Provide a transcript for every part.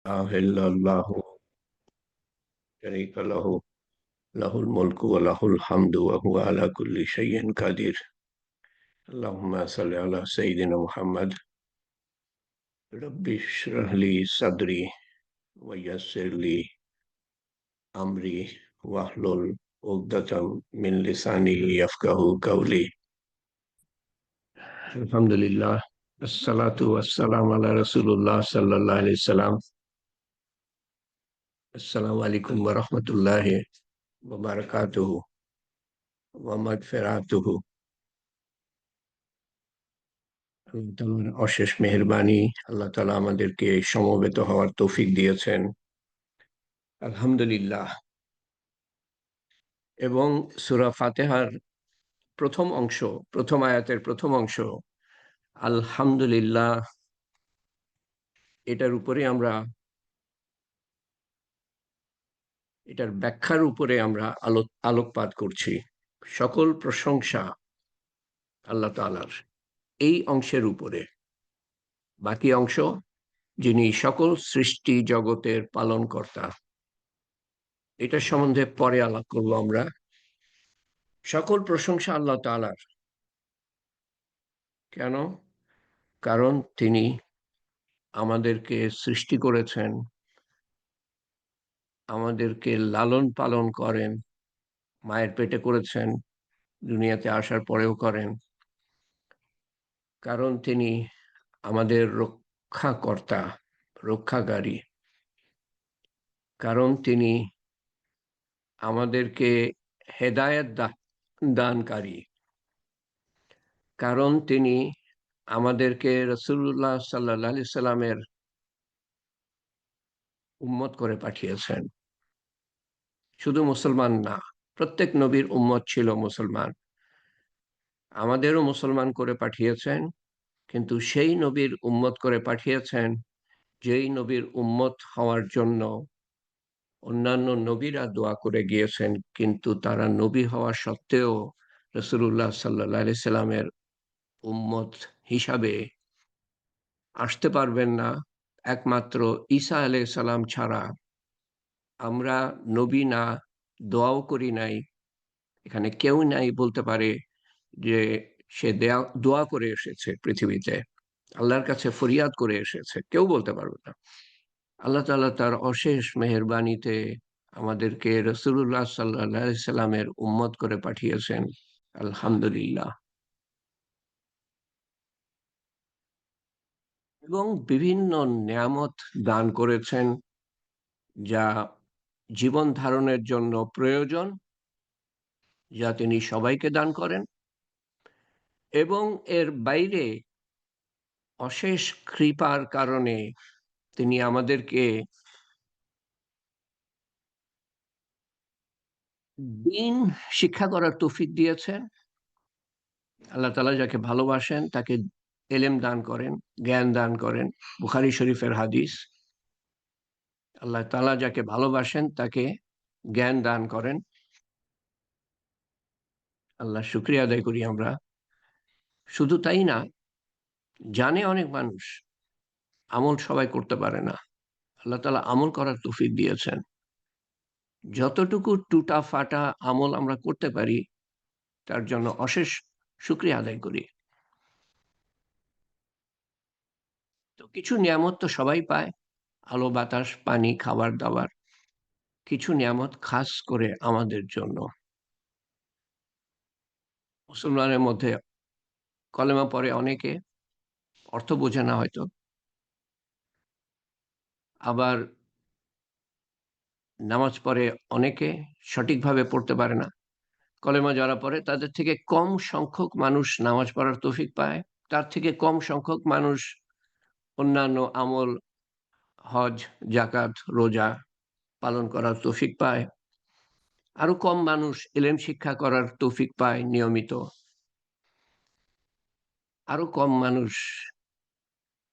ইল্লাল্লাহু শারীকা লাহু লাহুল মুলকু ওয়া লাহুল হামদু ওয়া হুয়া আলা কুল্লি শাইইন কাদির। আল্লাহুম্মা সাল্লি আলা সাইয়্যিদিনা মুহাম্মাদ। রাব্বি ইশরাহ লি সাদরি ওয়া ইয়াসসির লি আমরি ওয়াহলুল উকদাতাম মিন লিসানি ইয়াফকাহু কাওলি। আলহামদুলিল্লাহ, আসসালাতু ওয়াসসালামু আলা রাসূলিল্লাহ সাল্লাল্লাহু আলাইহি সাল্লাম। আসসালামু আলাইকুম ওয়া রাহমাতুল্লাহি ওয়া বারাকাতুহু ওয়া মাগফিরাতুহু। আল্লাহ তাআলার অশেষ মেহেরবানি, আল্লাহ তাআলা আমাদেরকে সমবেত হওয়ার তৌফিক দিয়েছেন, আলহামদুলিল্লাহ। এবং সূরা ফাতিহার প্রথম অংশ, প্রথম আয়াতের প্রথম অংশ আলহামদুলিল্লাহ, এটার উপরে আমরা, এটার ব্যাখ্যার উপরে আমরা আলোকপাত করছি। সকল প্রশংসা আল্লাহ তাআলার এই অংশের উপরে। বাকি অংশ, যিনি সকল সৃষ্টি জগতের পালনকর্তা, এটা সম্বন্ধে পরে আলাপ করবো আমরা। সকল প্রশংসা আল্লাহ তাআলার। কেন? কারণ তিনি আমাদেরকে সৃষ্টি করেছেন, আমাদেরকে লালন পালন করেন, মায়ের পেটে করেছেন, দুনিয়াতে আসার পরেও করেন। কারণ তিনি আমাদের রক্ষাকর্তা, রক্ষাকারী। কারণ তিনি আমাদেরকে হেদায়েত দানকারী। কারণ তিনি আমাদেরকে রাসূলুল্লাহ সাল্লাল্লাহু আলাইহি সাল্লামের উম্মত করে পাঠিয়েছেন। শুধু মুসলমান না, প্রত্যেক নবীর উম্মত ছিল মুসলমান, আমাদেরও মুসলমান করে পাঠিয়েছেন। কিন্তু সেই নবীর উম্মত করে পাঠিয়েছেন যেই নবীর উম্মত হওয়ার জন্য অন্যান্য নবীরা দোয়া করে গিয়েছেন, কিন্তু তারা নবী হওয়া সত্ত্বেও রাসূলুল্লাহ সাল্লাল্লাহু আলাইহি সাল্লামের উম্মত হিসাবে আসতে পারবেন না একমাত্র ঈসা আলাইহিস সালাম ছাড়া। আমরা নবী না, দোয়াও করি নাই, এখানে কেউ নাই বলতে পারে যে সে দোয়া করে এসেছে পৃথিবীতে, আল্লাহর কাছে ফরিয়াদ করে এসেছে, কেউ বলতে পারবে না। আল্লাহ তাআলা তার অশেষ মেহেরবানিতে আমাদেরকে রাসূলুল্লাহ সাল্লাল্লাহু আলাইহি সাল্লামের উম্মত করে পাঠিয়েছেন, আলহামদুলিল্লাহ। এবং বিভিন্ন নেয়ামত দান করেছেন, যা জীবন ধারণের জন্য প্রয়োজন, যা তিনি সবাইকে দান করেন। এবং এর বাইরে অশেষ কৃপার কারণে তিনি আমাদেরকে দ্বীন শিক্ষা করার তৌফিক দিয়েছেন। আল্লাহ তাআলা যাকে ভালোবাসেন তাকে এলেম দান করেন, জ্ঞান দান করেন। বুখারী শরীফের হাদিস, আল্লাহ তাআলা যাকে ভালোবাসেন তাকে জ্ঞান দান করেন। আল্লাহর শুকরিয়া আদায় করি আমরা। শুধু তাই না, জানে অনেক মানুষ, আমল সবাই করতে পারে না। আল্লাহ তাআলা আমল করার তৌফিক দিয়েছেন। যতটুকু টুটা ফাটা আমল আমরা করতে পারি, তার জন্য অশেষ শুকরিয়া আদায় করি। তো কিছু নিয়ামত তো সবাই পায়, আলো বাতাস পানি খাবার দাবার। কিছু নিয়ামত খাস করে আমাদের জন্য। মুসলমানের মধ্যে কলেমা পড়ে অনেকে, অর্থ বোঝে না হয়তো, আবার নামাজ পড়ে অনেকে, সঠিকভাবে পড়তে পারে না। কলেমা যারা পড়ে তাদের থেকে কম সংখ্যক মানুষ নামাজ পড়ার তৌফিক পায়, তার থেকে কম সংখ্যক মানুষ অন্যান্য আমল, হজ, জাকাত, রোজা পালন করার তৌফিক পায়। আরো কম মানুষ ইলম শিক্ষা করার তৌফিক পায় নিয়মিত। আরো কম মানুষ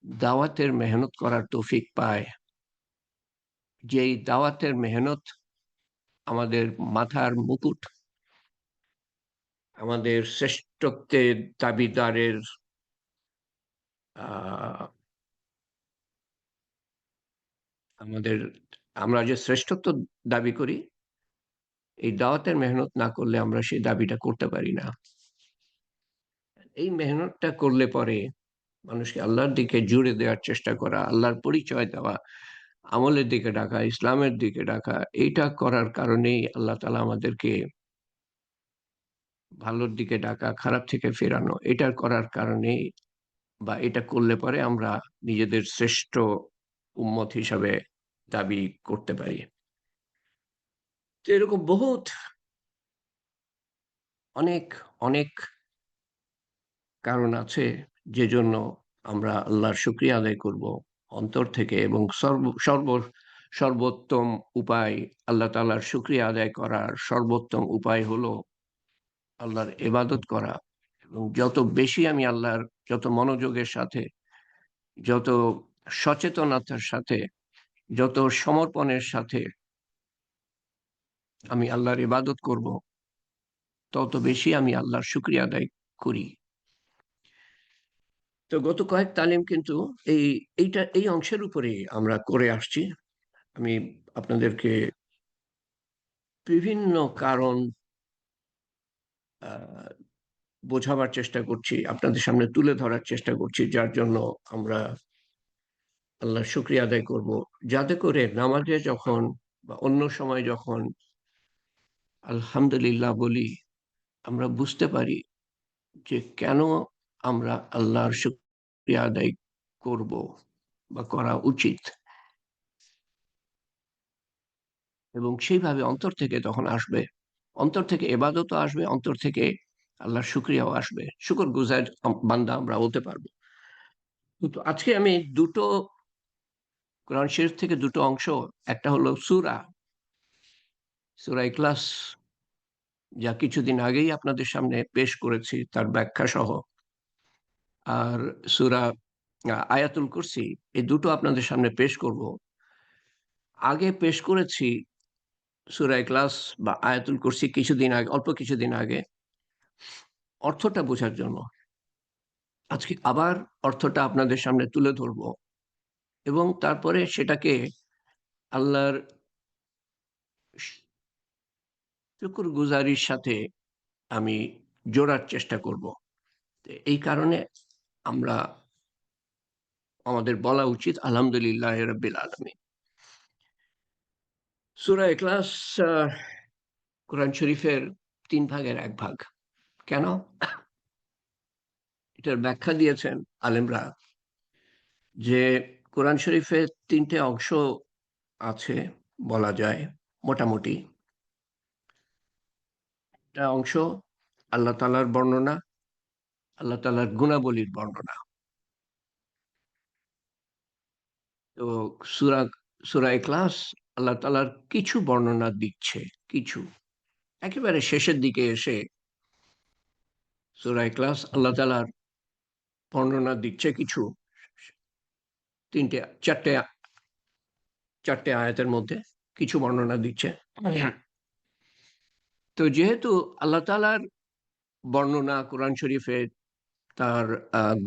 দাওয়াতের মেহনত করার তৌফিক পায়, যেই দাওয়াতের মেহনত আমাদের মাথার মুকুট, আমাদের শ্রেষ্ঠত্বের দাবিদারের আহ আমাদের আমরা যে শ্রেষ্ঠত্ব দাবি করি, এই দাওয়াতের মেহনত না করলে আমরা সেই দাবিটা করতে পারি না। এই মেহনতটা করলে পরে মানুষকে আল্লাহর দিকে জুড়ে দেওয়ার চেষ্টা করা, আল্লাহর পরিচয় দেওয়া, আমলের দিকে ডাকা, ইসলামের দিকে ডাকা, এইটা করার কারণেই আল্লাহ তাআলা আমাদেরকে ভালোর দিকে ডাকা, খারাপ থেকে ফেরানো, এটা করার কারণেই বা এটা করলে পরে আমরা নিজেদের শ্রেষ্ঠ উম্মত হিসাবে দাবি করতে পারি। তো এরকম বহুত অনেক অনেক কারণ আছে যে জন্য আমরা আল্লাহর শুকরিয়া আদায় করব অন্তর থেকে, এবং সর্বোত্তম উপায় আল্লাহ তাআলার শুকরিয়া আদায় করার সর্বোত্তম উপায় হলো আল্লাহর ইবাদত করা। এবং যত বেশি আমি আল্লাহর, যত মনোযোগের সাথে, যত সচেতনতার সাথে, যত সমর্পণের সাথে আমি আল্লাহর ইবাদত করব, তত বেশি আমি আল্লাহর শুকরিয়া আদায় করি। তো গত কয়েক তালিম কিন্তু এই অংশের উপরে আমরা করে আসছি। আমি আপনাদেরকে বিভিন্ন কারণ আহ, বোঝাবার চেষ্টা করছি, আপনাদের সামনে তুলে ধরার চেষ্টা করছি, যার জন্য আমরা আল্লাহর শুকরিয়া আদায় করব, যাতে করে নামাজে যখন বা অন্য সময় যখন আলহামদুলিল্লাহ বলি, আমরা বুঝতে পারি যে কেন আমরা আল্লাহর শুকরিয়া আদায় করব বা করা উচিত, এবং সেইভাবে অন্তর থেকে তখন আসবে, অন্তর থেকে এবাদতও আসবে, অন্তর থেকে আল্লাহর শুকরিয়াও আসবে, শুকর গুজার বান্দা আমরা হতে পারবো। কিন্তু আজকে আমি দুটো কোরআন শরীফ থেকে দুটো অংশ, একটা হলো সূরা সূরা ইখলাস, যা কিছুদিন আগেই আপনাদের সামনে পেশ করেছি তার ব্যাখ্যা সহ, আর সূরা আয়াতুল কুরসি, এই দুটো আপনাদের সামনে পেশ করব। আগে পেশ করেছি সূরা ইখলাস বা আয়াতুল কুরসি কিছুদিন আগে, অল্প কিছুদিন আগে, অর্থটা বোঝার জন্য। আজকে আবার অর্থটা আপনাদের সামনে তুলে ধরব, এবং তারপরে সেটাকে আল্লাহর শুকর গুজারির সাথে আমি জোড়ার চেষ্টা করব। এই কারণে আমরা, আমাদের বলা উচিত আলহামদুলিল্লাহ রাব্বিল আলামিন। সূরা ইখলাস কোরআন শরীফের ৩ ভাগের ১ ভাগ। কেন? এটার ব্যাখ্যা দিয়েছেন আলেমরা, যে কোরআন শরীফে ৩টে অংশ আছে বলা যায় মোটামুটি। একটা অংশ আল্লাহ তাআলার বর্ণনা, আল্লাহ তাআলার গুণাবলীর বর্ণনা। তো সূরা সূরা ইখলাস আল্লাহ তাআলার কিছু বর্ণনা দিচ্ছে, কিছু। একেবারে শেষের দিকে এসে সূরা ইখলাস আল্লাহ তাআলার বর্ণনা দিচ্ছে কিছু, ৪টে আয়াতের মধ্যে কিছু বর্ণনা দিচ্ছে। তো যেহেতু আল্লাহ তাআলার বর্ণনা কোরআন শরীফে, তার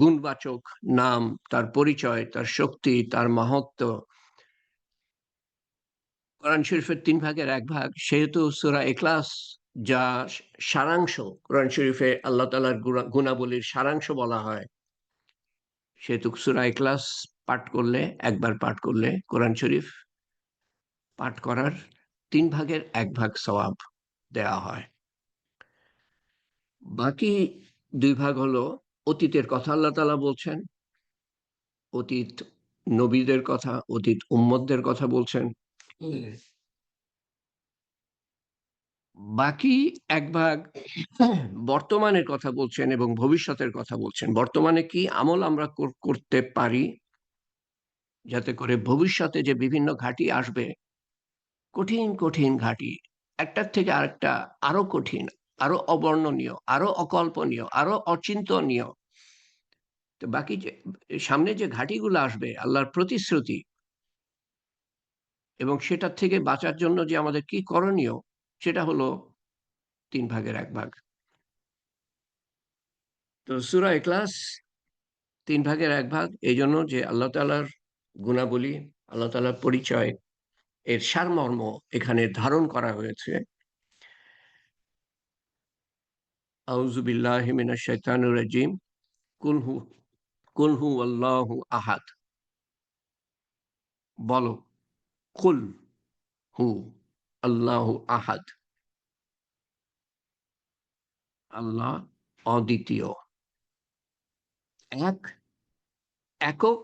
গুণবাচক নাম, তার পরিচয়, তার শক্তি, তার মাহাত্ম্য কোরআন শরীফের ৩ ভাগের ১ ভাগ, সেহেতু সূরা ইখলাস যা সারাংশ, কোরআন শরীফে আল্লাহ তাআলার গুণাবলীর সারাংশ বলা হয়, সেহেতু সূরা ইখলাস পাঠ করলে, একবার পাঠ করলে কোরআন শরীফ পাঠ করার ৩ ভাগের ১ ভাগ সওয়াব দেয়া হয়। বাকি ২ ভাগ হলো অতীতের কথা আল্লাহ তাআলা বলছেন, অতীত নবীদের কথা, অতীত উম্মতদের কথা বলছেন। বাকি ১ ভাগ বর্তমানের কথা বলছেন এবং ভবিষ্যতের কথা বলছেন। বর্তমানে কি আমল আমরা করতে পারি, যাতে করে ভবিষ্যতে যে বিভিন্ন ঘাঁটি আসবে, কঠিন, কঠিন ঘাঁটি, একটার থেকে আরেকটা আরো কঠিন, আরো অবর্ণনীয়, আরো অকল্পনীয়, আরো অচিন্তনীয়। তো বাকি যে সামনে যে ঘাঁটিগুলো আসবে, আল্লাহর প্রতিশ্রুতি, এবং সেটার থেকে বাঁচার জন্য যে আমাদের কি করণীয়, সেটা হলো ৩ ভাগের ১ ভাগ। তো সূরা ইখলাস ৩ ভাগের ১ ভাগ, এইজন্য যে আল্লাহ তাআলার গুণাবলী, আল্লাহ তাআলার পরিচয়, এর সারমর্ম এখানে ধারণ করা হয়েছে। আউযু বিল্লাহি মিনাশ শাইতানির রাজিম। কুল হু কুল হুয়াল্লাহু আহাদ। বলো, কুল হু আল্লাহু আহাদ। আল্লাহ অদ্বিতীয়, এক, একক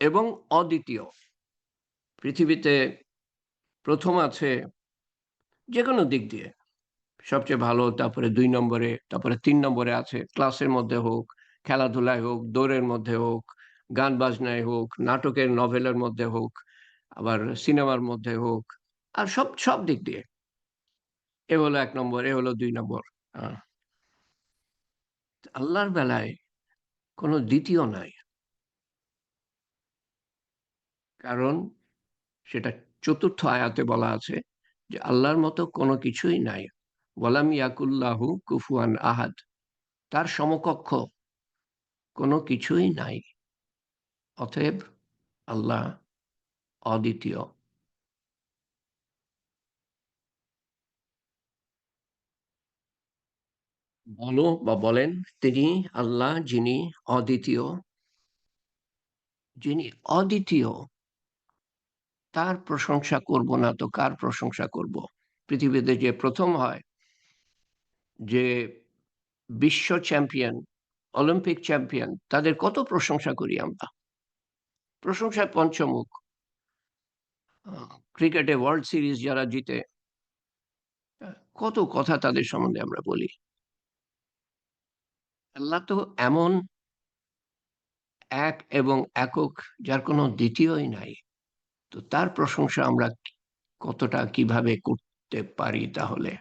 এবং অদ্বিতীয়। পৃথিবীতে ১ম আছে যেকোনো দিক দিয়ে সবচেয়ে ভালো, তারপরে ২ নম্বরে, তারপরে ৩ নম্বরে আছে ক্লাসের মধ্যে হোক, খেলাধুলায় হোক, দৌড়ের মধ্যে হোক, গান বাজনায় হোক, নাটকের নভেলের মধ্যে হোক, আবার সিনেমার মধ্যে হোক। আর সব সব দিক দিয়ে। এ হলো ১ নম্বর, এ হলো ২ নম্বর। আ আল্লাহর বেলায় কোনো দ্বিতীয় নাই। কারণ সেটা ৪র্থ আয়াতে বলা আছে যে আল্লাহর মতো কোনো কিছুই নাই। ওয়ালাম ইয়াকুল্লাহু কুফুয়ান আহাদ। তার সমকক্ষ কোনো কিছুই নাই। অতএব আল্লাহ অদ্বিতীয়। বলো বা বলেন, তিনি আল্লাহ যিনি অদ্বিতীয়, যিনি অদ্বিতীয়, তার প্রশংসা করব না তো কার প্রশংসা করব? পৃথিবীতে যে ১ম হয়, যে বিশ্ব চ্যাম্পিয়ন, অলিম্পিক চ্যাম্পিয়ন, তাদের কত প্রশংসা করি আমরা। প্রশংসায় পঞ্চমুখ। আ ক্রিকেটে ওয়ার্ল্ড সিরিজ যারা জিতে, কত কথা তাদের সম্বন্ধে আমরা বলি। আল্লাহ তো এমন এক এবং একক, যার কোনো দ্বিতীয়ই নাই। তো তার প্রশংসা আমরা কতটা কিভাবে করতে পারি তাহলে?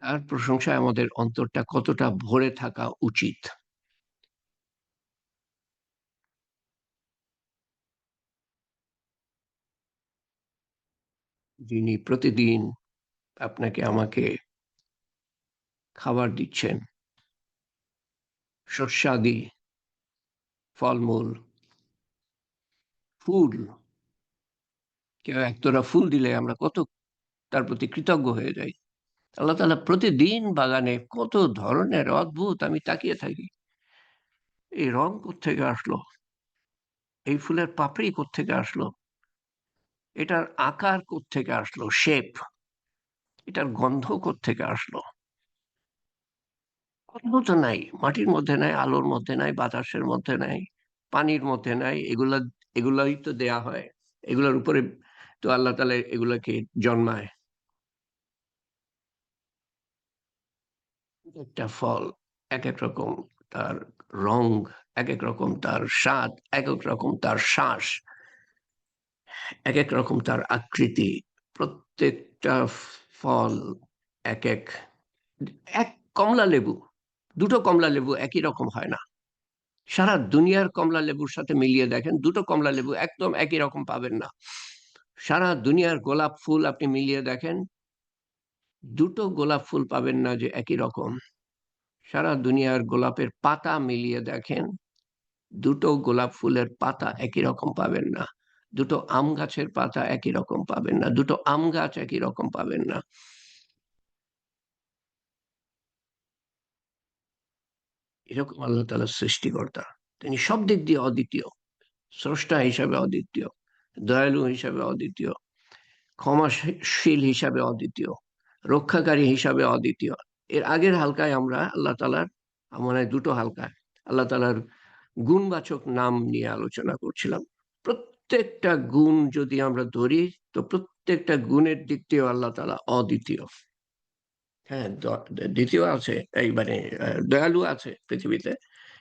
তার প্রশংসায় আমাদের অন্তরটা কতটা ভরে থাকা উচিত? যিনি প্রতিদিন আপনাকে আমাকে খাবার দিচ্ছেন, শস্যাদি, ফলমূল, ফুল। কেউ একতোড়া ফুল দিলে আমরা কত তার প্রতি কৃতজ্ঞ হয়ে যাই। আল্লাহ তাআলা প্রতিদিন বাগানে কত ধরনের অদ্ভুত, আমি তাকিয়ে থাকি। এই রং কোত্থেকে আসলো? এই ফুলের পাপড়ি কোত্থেকে আসলো? এটার আকার কোত্থেকে আসলো? শেপ। এটার গন্ধ কোত্থেকে আসলো? গন্ধ তো নাই। মাটির মধ্যে নাই, আলোর মধ্যে নাই, বাতাসের মধ্যে নাই, পানির মধ্যে নাই। এগুলাই তো দেয়া হয়। এগুলোর উপরে তো আল্লাহ তাআলা এগুলাকে জন্মায়। একটা ফল একেক রকম তার রং, একেক রকম তার স্বাদ, একেক রকম তার শ্বাস, একেক রকম তার আকৃতি। প্রত্যেকটা ফল একেক। এক কমলা লেবু, ২ টো কমলা লেবু একই রকম হয় না। সারা দুনিয়ার কমলা লেবুর সাথে মিলিয়ে দেখেন, ২ টো কমলা লেবু একদম একই রকম পাবেন না। সারা দুনিয়ার গোলাপ ফুল আপনি মিলিয়ে দেখেন, ২ টো গোলাপ ফুল পাবেন না যে একই রকম। সারা দুনিয়ার গোলাপের পাতা মিলিয়ে দেখেন, ২ টো গোলাপ ফুলের পাতা একই রকম পাবেন না। ২ টো আম গাছের পাতা একই রকম পাবেন না। ২ টো আম গাছ একই রকম পাবেন না। এরকম আল্লাহ তাআলা সৃষ্টিকর্তা। তিনি সব দিক দিয়ে অদ্বিতীয়। স্রষ্টা হিসাবে অদ্বিতীয়, দয়ালু হিসাবে অদ্বিতীয়, ক্ষমাশীল হিসাবে অদ্বিতীয়, রক্ষাকারী হিসাবে অদ্বিতীয়। এর আগের হালকায় আমরা আল্লাহ তাআলার, মনে হয় ২ টো হালকায়, আল্লাহ তাআলার গুণবাচক নাম নিয়ে আলোচনা করছিলাম। প্রত্যেকটা গুণ যদি আমরা ধরি, তো প্রত্যেকটা গুণের দিক দিয়েও আল্লাহ তাআলা অদ্বিতীয়। হ্যাঁ, দ্বিতীয় আছে, এই মানে দয়ালু আছে পৃথিবীতে।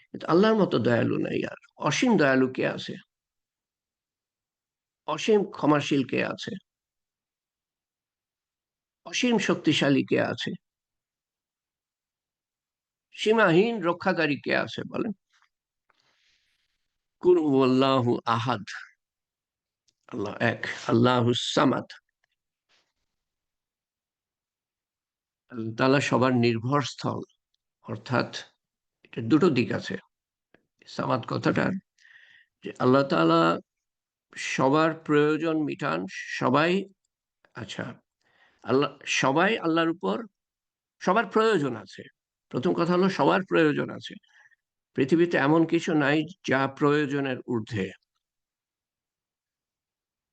কিন্তু আল্লাহর মতো দয়ালু নাই আর। অসীম দয়ালু কে আছে? অসীম ক্ষমাশীল কে আছে? অসীম শক্তিশালী কে আছে? সীমাহীন রক্ষাকারী কে আছে বলেন? কুল হুয়াল্লাহু আহাদ। আল্লাহ এক, আল্লাহুস সামাদ। আল্লাহ তাআলা সবার নির্ভরস্থল। অর্থাৎ এটার ২ টো দিক আছে। সামাদ কথাটার যে আল্লাহ তাআলা সবার প্রয়োজন মিটান। সবাই, আচ্ছা, আল্লাহ, সবাই আল্লাহর উপর, সবার প্রয়োজন আছে। প্রথম কথা হলো সবার প্রয়োজন আছে। পৃথিবীতে এমন কিছু নাই যা প্রয়োজনের ঊর্ধ্বে।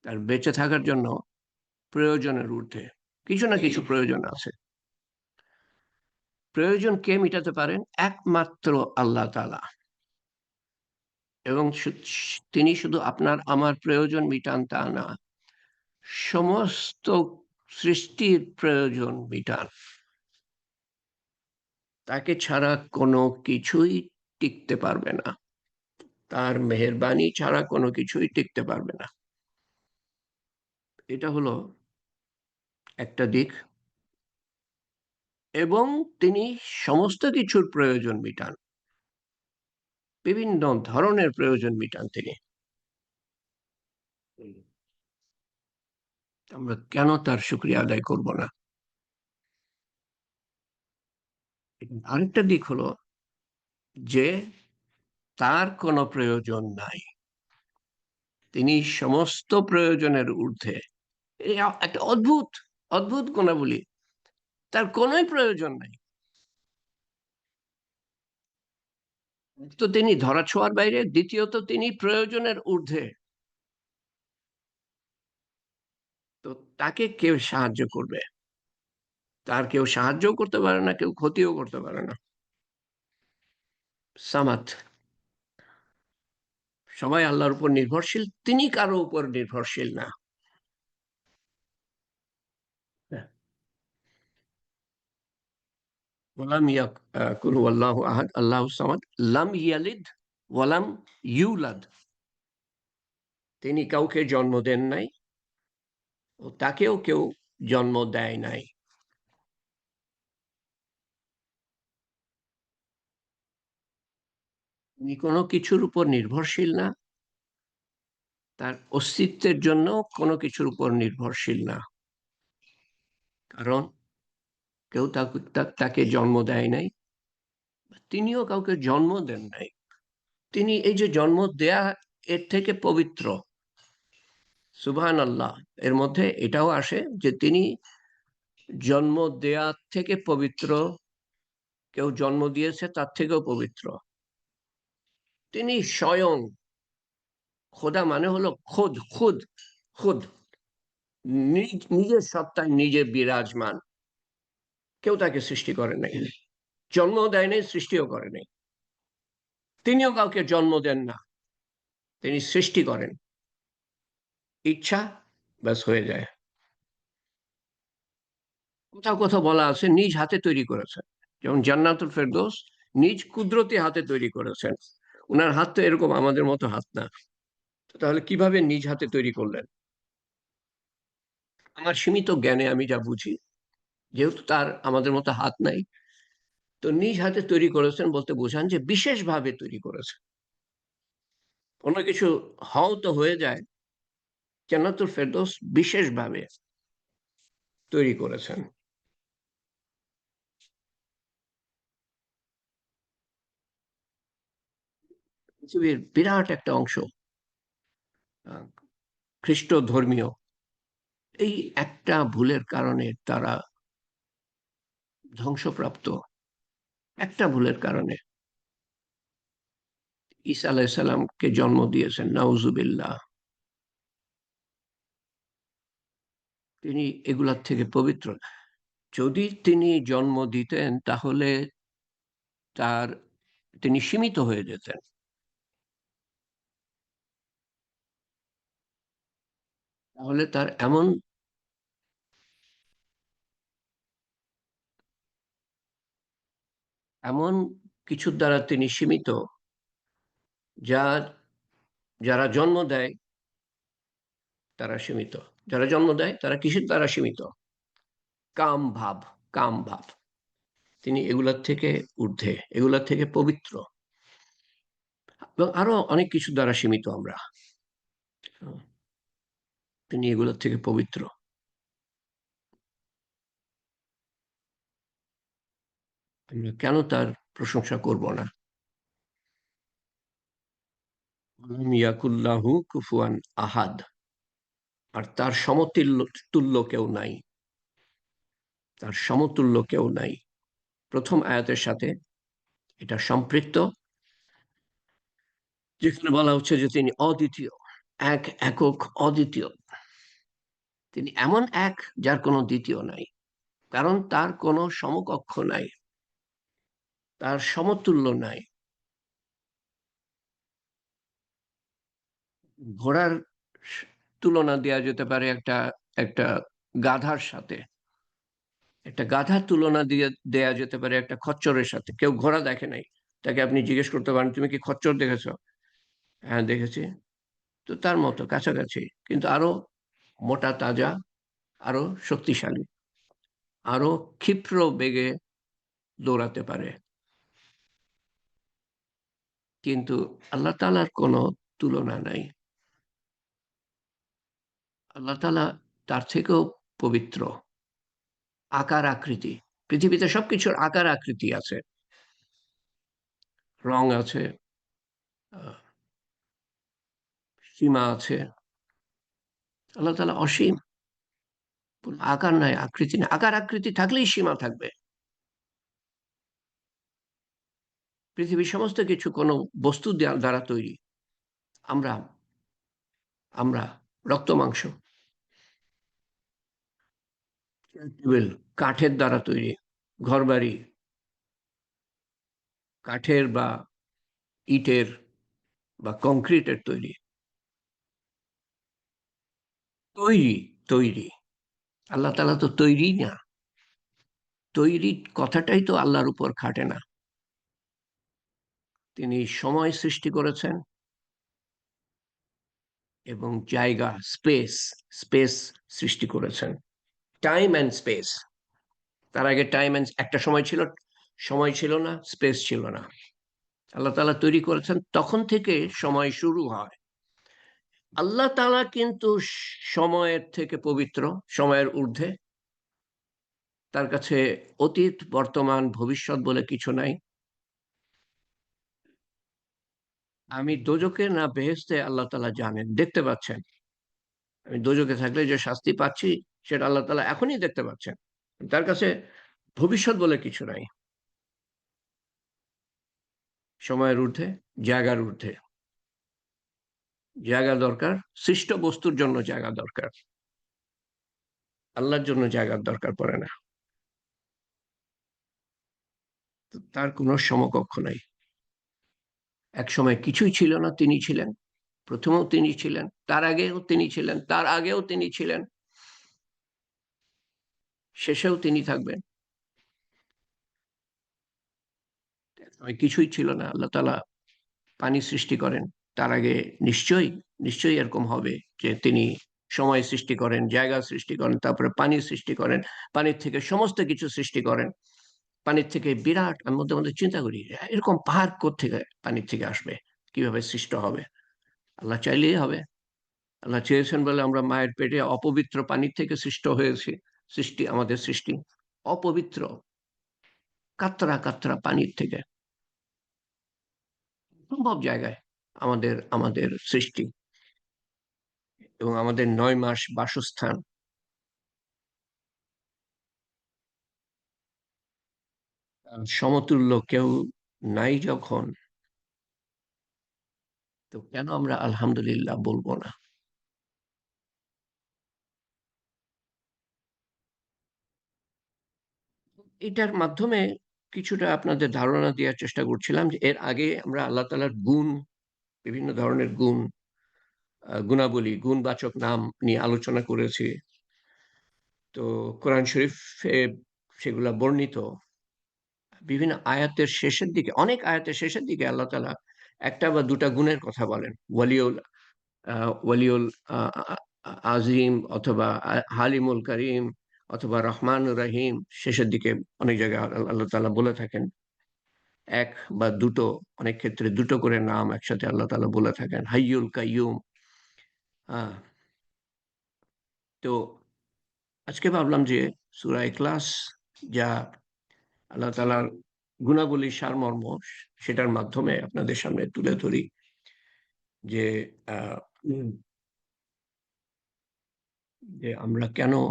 তার বেঁচে থাকার জন্য প্রয়োজনের ঊর্ধ্বে কিছু না কিছু প্রয়োজন আছে। প্রয়োজন কে মিটাতে পারেন? একমাত্র আল্লাহ তাআলা। এবং তিনি শুধু আপনার আমার প্রয়োজন মিটান তা না, সমস্ত সৃষ্টির প্রয়োজন মিটান। তাকে ছাড়া কোনো কিছুই টিকতে পারবে না। তার মেহেরবানি ছাড়া কোনো কিছুই টিকতে পারবে না। এটা হলো একটা দিক। এবং তিনি সমস্ত কিছুর প্রয়োজন মিটান, বিভিন্ন ধরনের প্রয়োজন মিটান তিনি। আমরা কেন তার শুকরিয়া আদায় করব না? আরেকটা দিক হলো যে তার কোনো প্রয়োজন নাই, তিনি সমস্ত প্রয়োজনের ঊর্ধ্বে। এই একটা অদ্ভুত অদ্ভুত গুণাবলী। তার কোনোই প্রয়োজন নাই, তো তিনি ধরাছোঁয়ার বাইরে। দ্বিতীয়ত তিনি প্রয়োজনের ঊর্ধ্বে। তো তাকে কেউ সাহায্য করবে? তার কেউ সাহায্যও করতে পারে না, কেউ ক্ষতিও করতে পারে না। সামাদ, সবাই আল্লাহর উপর নির্ভরশীল, তিনি কারো উপর নির্ভরশীল না। ওয়ালাম ইয়াকুল হুয়াল্লাহু আহাদ আল্লাহু সামাদ লাম ইয়ালিদ ওয়ালাম ইউলাদ। তিনি কাউকে জন্ম দেন নাই ও তাকেও কেউ জন্ম দেয় নাই। তিনি কোনো কিছুর উপর নির্ভরশীল না, তার অস্তিত্বের জন্য কোনো কিছুর উপর নির্ভরশীল না। কারণ কেউ তাকে জন্ম দেয় নাই, তিনিও কাউকে জন্ম দেন নাই। তিনি এই যে জন্ম দেয়া, এর থেকে পবিত্র। সুবহানাল্লাহ। এর মধ্যে এটাও আসে যে তিনি জন্ম দেয়া থেকে পবিত্র, কেউ জন্ম দিয়েছে তার থেকেও পবিত্র। তিনি স্বয়ং খোদা, মানে হলো খুদ খুদ খুদ, নিজের সত্তায় নিজে বিরাজমান। কেউ তাকে সৃষ্টি করে নাই, জন্ম দেয় নাই, সৃষ্টিও করে নাই। তিনিও কাউকে জন্ম দেন না, তিনি সৃষ্টি করেন। ইচ্ছা, ব্যাস হয়ে যায়। কোথাও কোথাও বলা আছে নিজ হাতে তৈরি করেছেন, যেমন জান্নাতুল ফেরদৌস নিজ কুদরতি হাতে তৈরি করেছেন। উনার হাত তো এরকম আমাদের মতো হাত না। তাহলে কিভাবে নিজ হাতে তৈরি করলেন? আমার সীমিত জ্ঞানে আমি যা বুঝি, যেহেতু তার আমাদের মতো হাত নাই, তো নিজ হাতে তৈরি করেছেন বলতে বোঝান যে বিশেষভাবে তৈরি করেছেন। কোনো কিছু হও তো হয়ে যায়, জান্নাতুল ফেরদৌস বিশেষভাবে তৈরি করেছেন। পৃথিবীর বিরাট একটা অংশ আহ, খ্রিস্ট ধর্মীয়, এই একটা ভুলের কারণে তারা ধ্বংসপ্রাপ্ত। একটা ভুলের কারণে ঈসা আলাইসাল্লামকে জন্ম দিয়েছেন, নাউজুবিল্লাহ। তিনি এগুলার থেকে পবিত্র। যদি তিনি জন্ম দিতেন তাহলে তার, তিনি সীমিত হয়ে যেতেন। তাহলে তার এমন এমন কিছুর দ্বারা তিনি সীমিত, যা, যারা জন্ম দেয় তারা সীমিত। যারা জন্ম দেয় তারা কিসের দ্বারা সীমিত? কাম ভাব, কাম ভাব। তিনি এগুলার থেকে ঊর্ধ্বে, এগুলার থেকে পবিত্র। এবং আরো অনেক কিছু দ্বারা সীমিত আমরা, তিনি এগুলোর থেকে পবিত্র। আমরা কেন তার প্রশংসা করব না? লাম ইয়াকুল্লাহু কুফুয়ান আহাদ, আর তার সমতুল্য তুল্য কেউ নাই, তার সমতুল্য কেউ নাই। প্রথম আয়াতের সাথে এটা সম্পৃক্ত, যেখানে বলা হচ্ছে যে তিনি অদ্বিতীয়, এক, একক, অদ্বিতীয়। তিনি এমন এক যার কোনো দ্বিতীয় নাই, কারণ তার কোনো সমকক্ষ নাই, তার সমতুল্য নাই। ঘোড়ার তুলনা দেওয়া যেতে পারে একটা একটা গাধার সাথে, একটা গাধার তুলনা দিয়ে দেয়া যেতে পারে একটা খচ্চরের সাথে। কেউ ঘোড়া দেখে নাই, তাকে আপনি জিজ্ঞেস করতে পারেন তুমি কি খচ্চর দেখেছো? হ্যাঁ দেখেছি। তো তার মতো কাছাকাছি, কিন্তু আরো মোটা তাজা, আরো শক্তিশালী, আরো ক্ষিপ্র বেগে দৌড়াতে পারে। কিন্তু আল্লাহ তাআলার কোনো তুলনা নাই। আল্লাহ তাআলা তার থেকেও পবিত্র। আকার আকৃতি, পৃথিবীতে সবকিছুর আকার আকৃতি আছে, রং আছে, আহ, সীমা আছে। আল্লাহ তাআলা অসীম, কোনো আকার নাই, আকৃতি নাই। আকার আকৃতি থাকলেই সীমা থাকবে। পৃথিবীর সমস্ত কিছু কোনো বস্তু দ্বারা তৈরি। আমরা আমরা রক্ত মাংস, টেবিল কাঠের দ্বারা তৈরি, ঘরবাড়ি কাঠের বা ইটের বা কংক্রিটের তৈরি। তৈরি, তৈরি। আল্লাহ তাআলা তো তৈরি না। তৈরি কথাটাই তো আল্লাহর উপর খাটে না। তিনি সময় সৃষ্টি করেছেন এবং জায়গা, স্পেস, স্পেস সৃষ্টি করেছেন। Time and space. তার আগে টাইম অ্যান্ড একটা সময় ছিল, সময় ছিল না, স্পেস ছিল না। আল্লাহ তাআলা তৈরি করেছেন, তখন থেকে সময় শুরু হয়। আল্লাহ তাআলা কিন্তু সময়ের থেকে পবিত্র, সময়ের ঊর্ধ্বে। তার কাছে অতীত, বর্তমান, ভবিষ্যৎ বলে কিছু নাই। আমি দোজকে না বেহেশতে আল্লাহ তাআলা জানেন, দেখতে পাচ্ছেন। আমি দোজকে থাকলে যে শাস্তি পাচ্ছি সেটা আল্লাহ তাআলা এখনই দেখতে পাচ্ছেন। তার কাছে ভবিষ্যৎ বলে কিছু নাই। সময়ের ঊর্ধ্বে, জায়গার ঊর্ধ্বে। জায়গা দরকার, সৃষ্ট বস্তুর জন্য জায়গা দরকার, আল্লাহর জন্য জায়গার দরকার পড়ে না। তার কোনো সমকক্ষ নাই। এক সময় কিছুই ছিল না, তিনি ছিলেন। প্রথমেও তিনি ছিলেন, তার আগেও তিনি ছিলেন, তার আগেও তিনি ছিলেন, শেষেও তিনি থাকবেন। ওই কিছুই ছিল না, আল্লাহ তাআলা পানি সৃষ্টি করেন। তার আগে নিশ্চয়ই, নিশ্চয়ই এরকম হবে যে তিনি সময় সৃষ্টি করেন, জায়গা সৃষ্টি করেন, তারপরে পানি সৃষ্টি করেন, পানির থেকে সমস্ত কিছু সৃষ্টি করেন। পানির থেকে বিরাট, আমি মধ্যে মধ্যে চিন্তা করি এরকম পাহাড় কোত্থেকে পানির থেকে আসবে, কিভাবে সৃষ্ট হবে? আল্লাহ চাইলেই হবে। আল্লাহ চেয়েছেন বলে আমরা মায়ের পেটে অপবিত্র পানির থেকে সৃষ্ট হয়েছি। সৃষ্টি, আমাদের সৃষ্টি অপবিত্র, কাতরা কাতরা পানির থেকে, সম্ভব জায়গায় আমাদের আমাদের সৃষ্টি, এবং আমাদের 9 মাস বাসস্থান। সমতুল্য কেউ নাই যখন, তো কেন আমরা আলহামদুলিল্লাহ বলবো না? এটার মাধ্যমে কিছুটা আপনাদের ধারণা দেওয়ার চেষ্টা করছিলাম যে এর আগে আমরা আল্লাহ তাআলার গুণ, বিভিন্ন ধরনের গুণ, গুণাবলী, গুণবাচক নাম নিয়ে আলোচনা করেছি। তো কোরআন শরীফে সেগুলা বর্ণিত। বিভিন্ন আয়াতের শেষের দিকে, অনেক আয়াতের শেষের দিকে আল্লাহ তাআলা একটা বা দুটা গুণের কথা বলেন। ওয়ালিউল ওয়ালিউল আজিম, অথবা হালিমুল করিম, অথবা রহমানুর রহিম। শেষের দিকে অনেক জায়গায় আল্লাহ তাআলা বলে থাকেন এক বা দুটো, অনেক ক্ষেত্রে দুটো করে নাম একসাথে আল্লাহ তাআলা বলে থাকেন, হাইয়ুল কাইয়ুম। আহ, তো আজকে ভাবলাম যে সূরা ইখলাস, যা আল্লাহ তাআলার গুণাবলীর সারমর্ম, সেটার মাধ্যমে আপনাদের সামনে তুলে ধরি। যে আহ, উম, যে আমরা কেন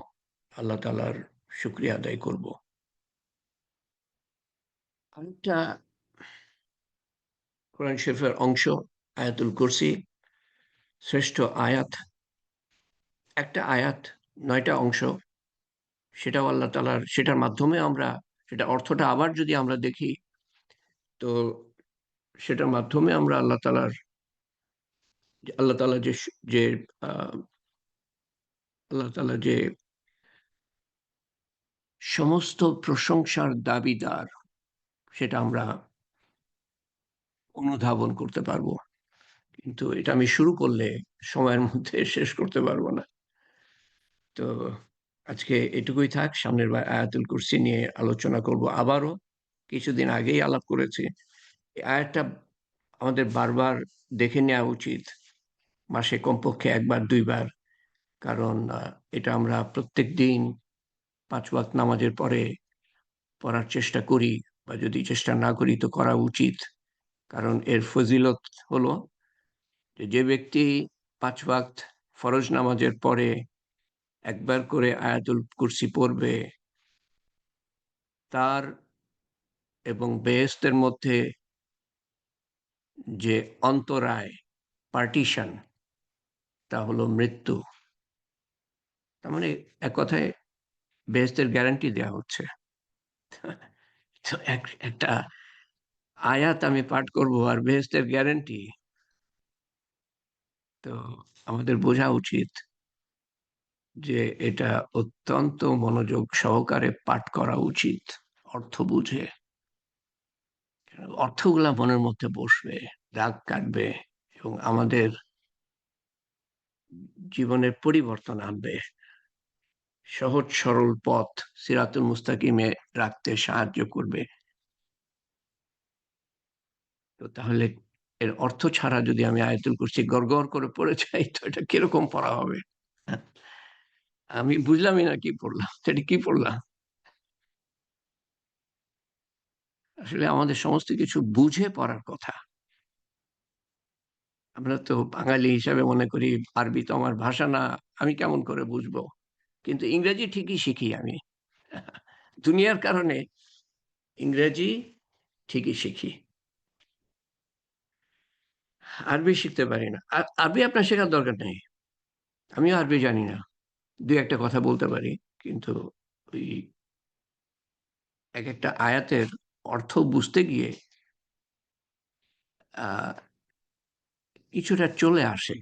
আল্লাহ তাআলার শুকরিয়া আদায় করব। আরেকটা কোরআন শরীফের অংশ, আয়াতুল কুরসি, শ্রেষ্ঠ আয়াত। একটা আয়াত, 9টা অংশ, সেটাও আল্লাহ তাআলার, সেটার মাধ্যমে আমরা, সেটা অর্থটা আবার যদি আমরা দেখি, তো সেটার মাধ্যমে আমরা আল্লাহ তাআলা যে আহ, আল্লাহ তাআলা যে সমস্ত প্রশংসার দাবিদার, সেটা আমরা অনুধাবন করতে পারবো। কিন্তু এটা আমি শুরু করলে সময়ের মধ্যে শেষ করতে পারবো না। তো আজকে এটুকুই থাক। সামনের বার আয়াতুল কুরসি নিয়ে আলোচনা করব আবারও। কিছুদিন আগেই আলাপ করেছি। এই আয়াতটা আমাদের বারবার দেখে নেওয়া উচিত, মাসে কমপক্ষে একবার দুইবার। কারণ এটা আমরা প্রত্যেক দিন 5 ওয়াক্ত নামাজের পরে পড়ার চেষ্টা করি, বা যদি চেষ্টা না করি তো করা উচিত। কারণ এর ফজিলত হলো যে, যে ব্যক্তি 5 ওয়াক্ত ফরজ নামাজের পরে একবার করে আয়াতুল কুরসি পড়বে, তার এবং বেহেশতের মধ্যে যে অন্তরায়, পার্টিশন, তা হলো মৃত্যু। তার মানে এক কথায় বেহেশতের গ্যারান্টি দেওয়া হচ্ছে। তো একটা আয়াত আমি পাঠ করব আর বেহেশতের গ্যারান্টি। তো আমাদের বোঝা উচিত যে এটা অত্যন্ত মনোযোগ সহকারে পাঠ করা উচিত, অর্থ বুঝে। অর্থগুলা মনের মধ্যে বসবে, দাগ কাটবে, এবং আমাদের জীবনের পরিবর্তন আনবে, সহজ সরল পথ সিরাতুল মুস্তাকিমে রাখতে সাহায্য করবে। তো তাহলে এর অর্থ ছাড়া যদি আমি আয়াতুল কুরসি গড় করে পড়ে যাই, তো এটা কিরকম পড়া হবে? আমি বুঝলামই না কি পড়লাম, সেটা কি পড়লাম। আসলে আমাদের সমস্ত কিছু বুঝে পড়ার কথা। আমরা তো বাঙালি হিসাবে মনে করি আরবি তো আমার ভাষা না, আমি কেমন করে বুঝবো। কিন্তু ইংরেজি ঠিকই শিখি আমি। দুনিয়ার কারণে ইংরেজি ঠিকই শিখি, আরবি শিখতে পারি না। আরবি আপনার শেখার দরকার নেই, আমিও আরবি জানি না, দুই একটা কথা বলতে পারি। কিন্তু ওই এক একটা আয়াতের অর্থ বুঝতে গিয়ে আহ, কিছুটা চলে আসে।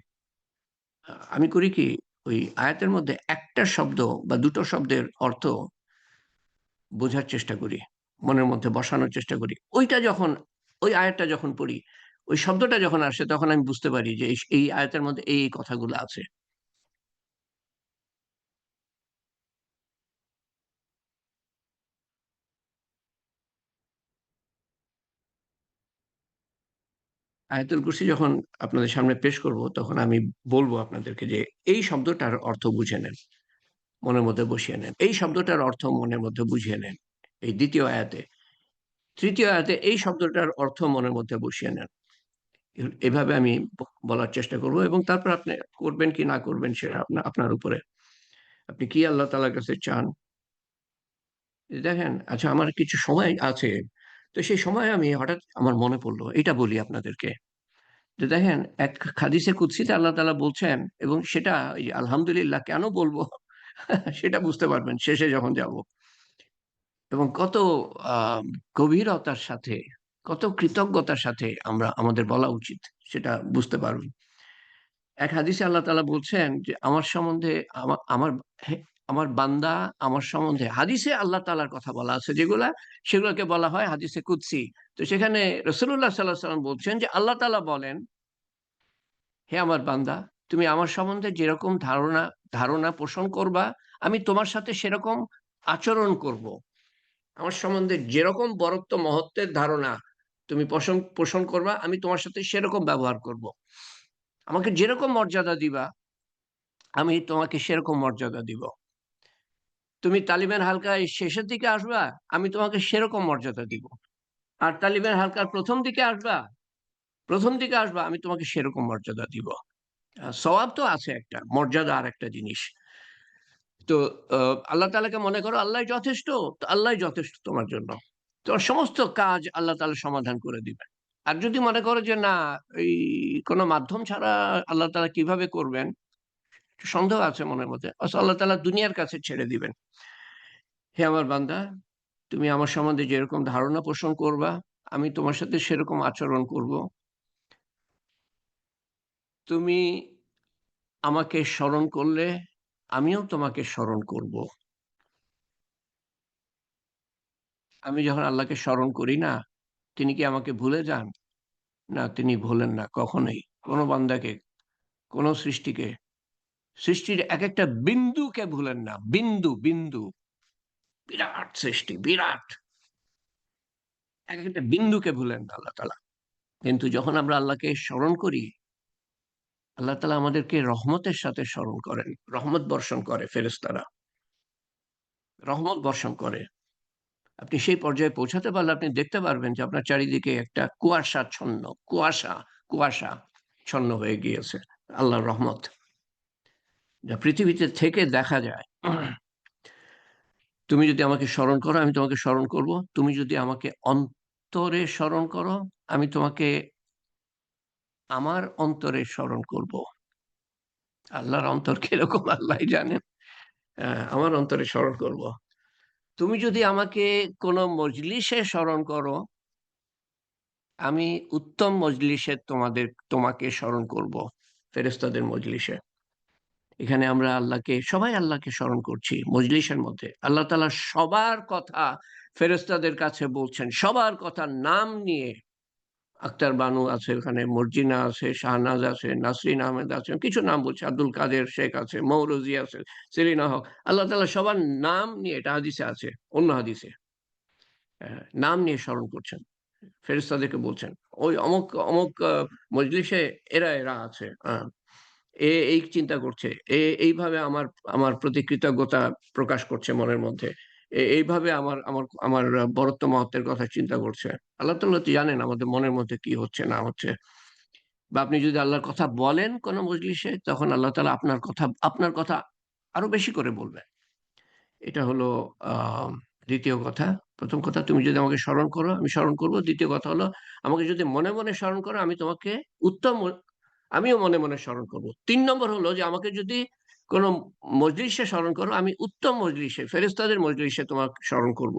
আমি করি কি, ওই আয়াতের মধ্যে একটা শব্দ বা দুটো শব্দের অর্থ বোঝার চেষ্টা করি, মনের মধ্যে বসানোর চেষ্টা করি। ওইটা যখন, ওই আয়াতটা যখন পড়ি, ওই শব্দটা যখন আসে, তখন আমি বুঝতে পারি যে এই আয়াতের মধ্যে এই কথাগুলো আছে। আয়াতুল কুরসি যখন আপনাদের সামনে পেশ করব, তখন আমি বলবো আপনাদেরকে যে এই শব্দটার অর্থ বুঝে নেন, মনের মধ্যে বসিয়ে নেন। এই শব্দটার অর্থ মনের মধ্যে বুঝিয়ে নেন এই দ্বিতীয় আয়াতে। তৃতীয় আয়াতে এই শব্দটার অর্থ মনের মধ্যে বসিয়ে নেন। এভাবে আমি বলার চেষ্টা করব, এবং তারপর আপনি করবেন কি না করবেন সেটা আপনার আপনার উপরে। আপনি কি আল্লাহ তাআলার কাছে চান। দেখেন, আচ্ছা, আমার কিছু সময় আছে, তো সেই সময় আমি হঠাৎ আমার মনে পড়লো, এটা বলি আপনাদেরকে। যে দেখেন, এক হাদিসে কুদসিতে আল্লাহ তাআলা বলছেন, এবং সেটা এই যে আলহামদুলিল্লাহ কেন বলবো সেটা বুঝতে পারবেন শেষে যখন যাব। এবং কত আহ গভীরতার সাথে, কত কৃতজ্ঞতার সাথে আমরা আমাদের বলা উচিত, সেটা বুঝতে পারবেন। এক হাদিসে আল্লাহ তাআলা বলছেন যে আমার সম্বন্ধে, আমার আমার হে- আমার বান্দা আমার সম্বন্ধে, হাদিসে আল্লাহ তাআলার কথা বলা আছে যেগুলা, সেগুলোকে বলা হয় হাদিসে কুদসি। তো সেখানে রাসূলুল্লাহ সাল্লাল্লাহু আলাইহি ওয়াসাল্লাম বলছেন যে আল্লাহ তাআলা বলেন, হে আমার বান্দা, তুমি আমার সম্বন্ধে যেরকম ধারণা ধারণা পোষণ করবা, আমি তোমার সাথে সেরকম আচরণ করব। আমার সম্বন্ধে যেরকম বরত্ব মহত্বের ধারণা তুমি পোষণ পোষণ করবা, আমি তোমার সাথে সেরকম ব্যবহার করব। আমাকে যেরকম মর্যাদা দিবা, আমি তোমাকে সেরকম মর্যাদা দিব। তুমি তালিমের হালকায় শেষের দিকে আসবা, আমি তোমাকে সেরকম মর্যাদা দিব। আর তালিমের হালকার প্রথম দিকে আসবা, প্রথম দিকে আসবা, আমি তোমাকে সেরকম মর্যাদা দিব। সওয়াব তো আছে, একটা মর্যাদা আর একটা জিনিস। তো আল্লাহ তাআলাকে মনে করো আল্লাহ যথেষ্ট, তো আল্লাহ যথেষ্ট তোমার জন্য। তোমার সমস্ত কাজ আল্লাহ তাআলা সমাধান করে দিবেন। আর যদি মনে করো যে না, এই কোনো মাধ্যম ছাড়া আল্লাহ তাআলা কিভাবে করবেন, সন্দেহ আছে মনের মধ্যে, আল্লাহ তাআলা দুনিয়ার কাছে ছেড়ে দিবেন। হে আমার বান্দা, তুমি আমার সম্বন্ধে যেরকম ধারণা পোষণ করবা, আমি তোমার সাথে সেরকম আচরণ করব। তুমি আমাকে স্মরণ করলে আমিও তোমাকে স্মরণ করব। আমি যখন আল্লাহকে স্মরণ করি না, তিনি কি আমাকে ভুলে যান? না, তিনি ভোলেন না কখনোই। কোনো বান্দাকে, কোনো সৃষ্টিকে, সৃষ্টির এক একটা বিন্দুকে ভুলেন না। বিন্দু, বিন্দু। বিরাট সৃষ্টি, বিরাট। এক একটা বিন্দুকে ভুলেন না আল্লাহ তাআলা। কিন্তু যখন আমরা আল্লাহকে স্মরণ করি, আল্লাহ তাআলা আমাদেরকে রহমতের সাথে স্মরণ করেন। রহমত বর্ষণ করে ফেরেশতারা। রহমত বর্ষণ করে। আপনি সেই পর্যায়ে পৌঁছাতে পারলে আপনি দেখতে পারবেন যে আপনার চারিদিকে একটা কুয়াশাচ্ছন্ন, কুয়াশা, কুয়াশাচ্ছন্ন হয়ে গিয়েছে। আল্লাহর রহমত। যা পৃথিবীতে থেকে দেখা যায়। তুমি যদি আমাকে স্মরণ করো, আমি তোমাকে স্মরণ করব। তুমি যদি আমাকে অন্তরে স্মরণ করো, আমি তোমাকে আমার অন্তরে স্মরণ করব। আল্লাহর অন্তর কিরকম আল্লাহই জানেন। আমার অন্তরে স্মরণ করব। তুমি যদি আমাকে কোনো মজলিসে স্মরণ করো, আমি উত্তম মজলিসে তোমাকে স্মরণ করব। ফেরেশতাদের মজলিসে। এখানে আমরা আল্লাহকে, সবাই আল্লাহকে স্মরণ করছি মজলিসের মধ্যে। আল্লাহ তাআলা সবার কথা ফেরেশতাদের কাছে বলছেন, সবার কথা নাম নিয়ে। আক্তার বানু আছে ওখানে, মর্জিনা আছে, শাহনাজ আছে, নাসরিন আহমেদ আছে, কিছু নাম বলছে, আব্দুল কাদের শেখ আছে, মৌরুজি আছে, সেলিনা হক। আল্লাহ তাআলা সবার নাম নিয়ে, এটা হাদিসে আছে, অন্য হাদিসে নাম নিয়ে স্মরণ করছেন। ফেরেশতাদেরকে বলছেন, ওই অমুক অমুক মজলিসে এরা এরা আছে, এই চিন্তা করছে, এইভাবে আমার আমার প্রতি কৃতজ্ঞতা প্রকাশ করছে মনের মধ্যে, এইভাবে আমার আমার আমার বরত্ব মহত্বের কথা চিন্তা করছে। আল্লাহ তাআলা তো জানেন আমাদের মনের মধ্যে কি হচ্ছে না হচ্ছে। বা আপনি যদি আল্লাহর কথা বলেন কোনো মজলিসে, তখন আল্লাহ তাআলা আপনার কথা আরো বেশি করে বলবেন। এটা হলো দ্বিতীয় কথা। প্রথম কথা, তুমি যদি আমাকে স্মরণ করো, আমি স্মরণ করব। দ্বিতীয় কথা হলো, আমাকে যদি মনে মনে স্মরণ করো, আমি তোমাকে উত্তম, আমিও মনে মনে স্মরণ করব। ৩ নম্বর হলো যে আমাকে যদি কোনো মজলিসে স্মরণ করো, আমি উত্তম মজলিসে, ফেরেশতাদের মজলিসে তোমাকে স্মরণ করব।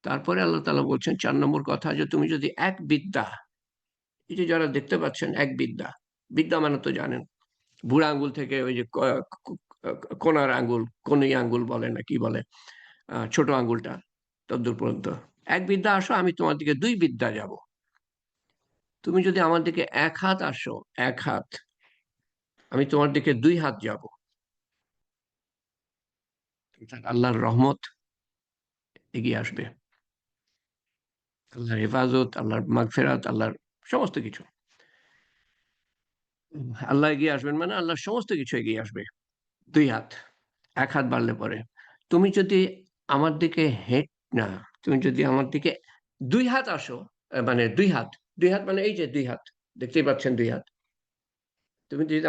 তারপরে আল্লাহ তাআলা বলছেন ৪ নম্বর কথা, যে তুমি যদি এক বিদ্যা, এই যে যারা দেখতে পাচ্ছেন, এক বিদ্যা, বিদ্যা মানে তো জানেন, বুড়া আঙ্গুল থেকে ওই যে কোনার আঙ্গুল, কনুই আঙ্গুল বলে না কি বলে, ছোট আঙ্গুলটা তদ্দূর পর্যন্ত। এক বিদ্যা আসো, আমি তোমার দিকে ২ বিদ্যা যাব। তুমি যদি আমার দিকে ১ হাত আসো, ১ হাত, আমি তোমার দিকে ২ হাত যাব। আল্লাহর রহমত এগিয়ে আসবে। আল্লাহর হেফাজত, আল্লাহর মাগফিরাত, আল্লাহর সমস্ত কিছু। আল্লাহ এগিয়ে আসবেন মানে আল্লাহর সমস্ত কিছু এগিয়ে আসবে। ২ হাত। ১ হাত বাড়লে পরে। তুমি যদি আমার দিকে না, তুমি যদি আমার দিকে ২ হাত আসো, মানে ২ হাত। ২ হাত মানে এই যে ২ হাত। দেখতেই পাচ্ছেন ২ হাত। তুমি যদি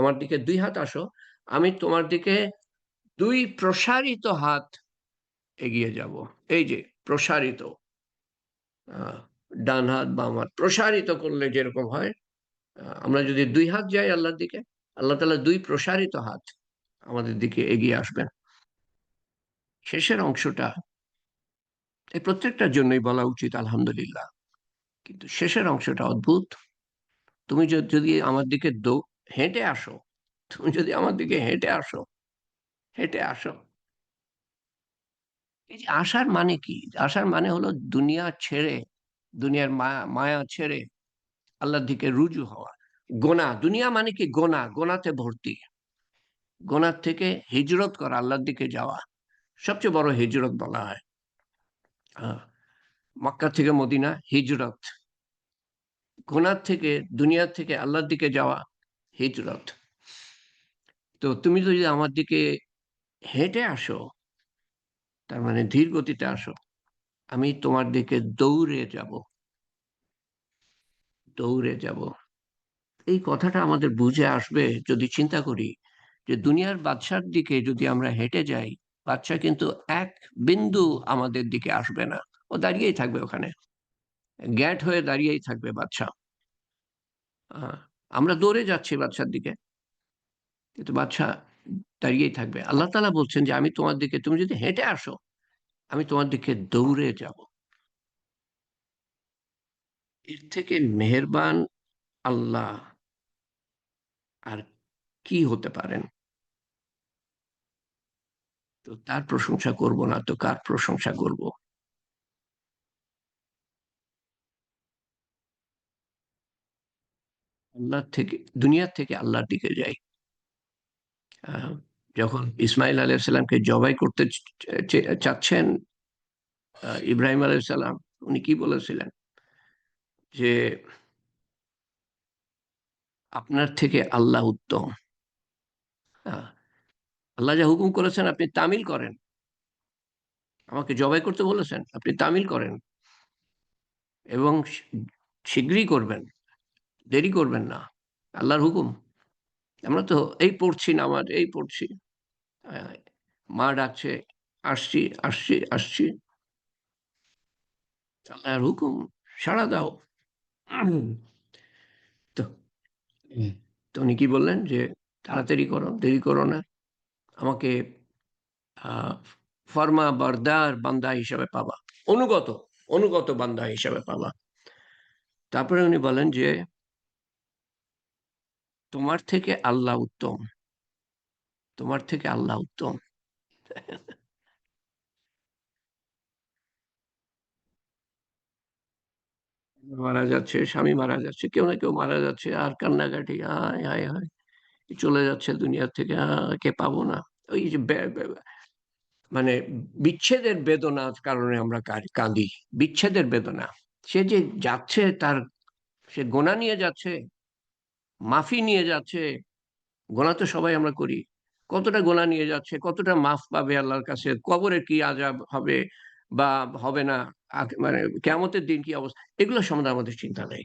আমার দিকে ২ হাত আসো, আমি তোমার দিকে ২ প্রসারিত হাত এগিয়ে যাব। এই যে প্রসারিত। আ ডান হাত, বাম হাত প্রসারিত করলে যেরকম হয়, আমরা যদি ২ হাত যাই আল্লাহর দিকে, আল্লাহ তাআলা ২ প্রসারিত হাত আমাদের দিকে এগিয়ে আসবেন। শেষের অংশটা, এই প্রত্যেকটার জন্যই বলা উচিত আলহামদুলিল্লাহ। কিন্তু শেষের অংশটা অদ্ভুত। তুমি যদি আমার দিকে হেঁটে আসো, তুমি যদি আমার দিকে হেঁটে আসো, হেঁটে আসো। এই যে আসার মানে কি? আসার মানে হলো দুনিয়া ছেড়ে, দুনিয়ার মায়া মায়া ছেড়ে আল্লাহর দিকে রুজু হওয়া। গোনা, দুনিয়া মানে কি গোনা, গোনাতে ভর্তি। গোনার থেকে হিজরত করা, আল্লাহর দিকে যাওয়া। সবচেয়ে বড় হিজরত বলা হয়। আ মক্কা থেকে মদিনা হিজরত। গোনার থেকে, দুনিয়ার থেকে আল্লাহর দিকে যাওয়া হিজরত। তো তুমি যদি আমার দিকে হেঁটে আসো, তার মানে ধীর গতিতে আসো, আমি তোমার দিকে দৌড়ে যাব। দৌড়ে যাব। এই কথাটা আমাদের বুঝে আসবে যদি চিন্তা করি যে দুনিয়ার বাদশার দিকে যদি আমরা হেঁটে যাই, বাদশা কিন্তু এক বিন্দু আমাদের দিকে আসবে না। ও দাঁড়িয়েই থাকবে ওখানে, গ্যাঁট হয়ে দাঁড়িয়েই থাকবে বাদশা। আহ, আমরা দৌড়ে যাচ্ছি বাদশার দিকে, কিন্তু বাদশা দাঁড়িয়েই থাকবে। আল্লাহ তাআলা বলছেন যে আমি তোমার দিকে, তুমি যদি হেঁটে আসো, আমি তোমার দিকে দৌড়ে যাব। এর থেকে মেহেরবান আল্লাহ আর কি হতে পারেন? তো তার প্রশংসা করব না তো কার প্রশংসা করব? আল্লাহর থেকে, দুনিয়ার থেকে আল্লাহর দিকে যাই। আহ, যখন ইসমাইল আলাইহিস সালামকে জবাই করতে চাচ্ছেন ইব্রাহিম আলাইহিস সালাম, উনি কি বলেছিলেন? যে আপনার থেকে আল্লাহ উত্তম। আহ, আল্লাহ যা হুকুম করেছেন আপনি তামিল করেন, আমাকে জবাই করতে বলেছেন আপনি তামিল করেন, এবং শীঘ্রই করবেন, দেরি করবেন না। আল্লাহর হুকুম। আমরা তো এই পড়ছি, নামাজ এই পড়ছি, আহ, মা ডাকছে, আসছি আসছি আসছি, আল্লাহর হুকুম, সাড়া দাও। উম, তো তো উনি কি বললেন যে তাড়াতাড়ি করো, দেরি করো না, আমাকে আহ, ফরমা বরদার বান্দা হিসাবে পাবা, অনুগত, অনুগত বান্দা হিসাবে পাবা। তারপরে উনি বলেন যে তোমার থেকে আল্লাহ উত্তম, তোমার থেকে আল্লাহ উত্তম। মারা যাচ্ছে, স্বামী মারা যাচ্ছে, কেউ না কেউ মারা যাচ্ছে, আর কান্নাকাটি, হায় হায় হায়, চলে যাচ্ছে দুনিয়া থেকে, কে পাবো না। ওই যে মানে বিচ্ছেদের বেদনার কারণে আমরা কাঁদি, বিচ্ছেদের বেদনা। সে যে যাচ্ছে, তার, সে গোনা নিয়ে যাচ্ছে, মাফি নিয়ে যাচ্ছে। গোনা তো সবাই আমরা করি। কতটা গোনা নিয়ে যাচ্ছে, কতটা মাফ পাবে আল্লাহর কাছে, কবরে কি আযাব হবে বা হবে না, মানে কিয়ামতের দিন কি অবস্থা, এগুলো সম্বন্ধে আমাদের চিন্তা নেই।